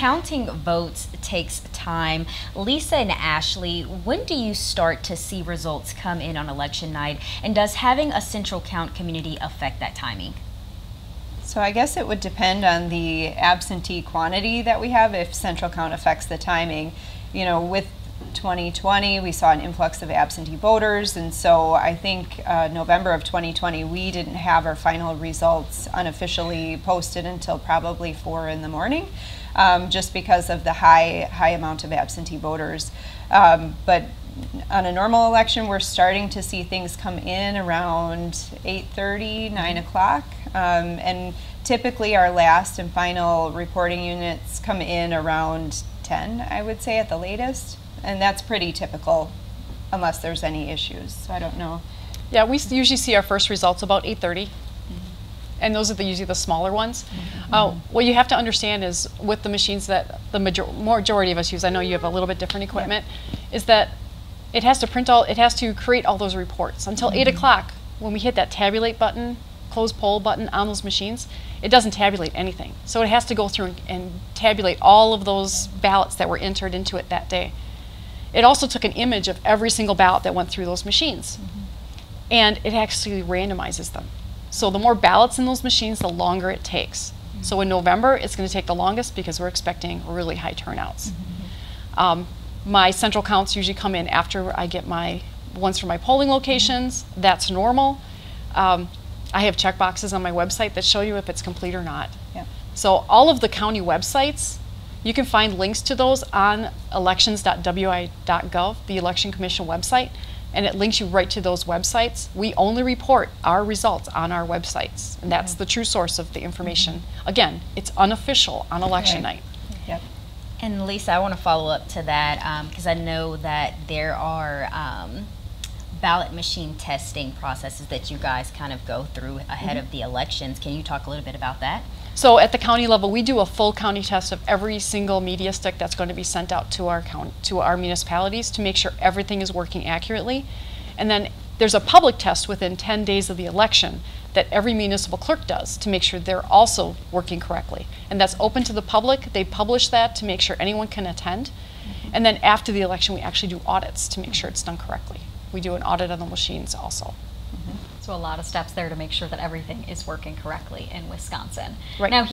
counting votes takes time. Lisa and Ashley, when do you start to see results come in on election night? And does having a central count community affect that timing? So I guess it would depend on the absentee quantity that we have if central count affects the timing. You know, with 2020 we saw an influx of absentee voters, and so I think November of 2020 we didn't have our final results unofficially posted until probably 4 in the morning, just because of the high amount of absentee voters. But on a normal election, we're starting to see things come in around 8:30, 9 o'clock, and typically our last and final reporting units come in around 10, I would say, at the latest, and that's pretty typical unless there's any issues. So I don't know. Yeah, we usually see our first results about 8:30. And those are usually the smaller ones. What you have to understand is with the machines that the majority of us use, I know you have a little bit different equipment, is that it has to create all those reports. Until 8 o'clock, when we hit that tabulate button, close poll button on those machines, it doesn't tabulate anything. So it has to go through and tabulate all of those ballots that were entered into it that day. It also took an image of every single ballot that went through those machines. And it actually randomizes them. So the more ballots in those machines, the longer it takes. So in November, it's going to take the longest because we're expecting really high turnouts. My central counts usually come in after I get my ones from my polling locations. That's normal. I have check boxes on my website that show you if it's complete or not. So all of the county websites, you can find links to those on elections.wi.gov, the Election Commission website, and it links you right to those websites. We only report our results on our websites, and that's the true source of the information. Again, it's unofficial on election night. And Lisa, I want to follow up to that because I know that there are ballot machine testing processes that you guys kind of go through ahead of the elections. Can you talk a little bit about that? So at the county level, we do a full county test of every single media stick that's going to be sent out to our municipalities to make sure everything is working accurately. And then there's a public test within 10 days of the election that every municipal clerk does to make sure they're also working correctly. And that's open to the public. They publish that to make sure anyone can attend. And then after the election, we actually do audits to make sure it's done correctly. We do an audit on the machines also. So a lot of steps there to make sure that everything is working correctly in Wisconsin. Right. Now,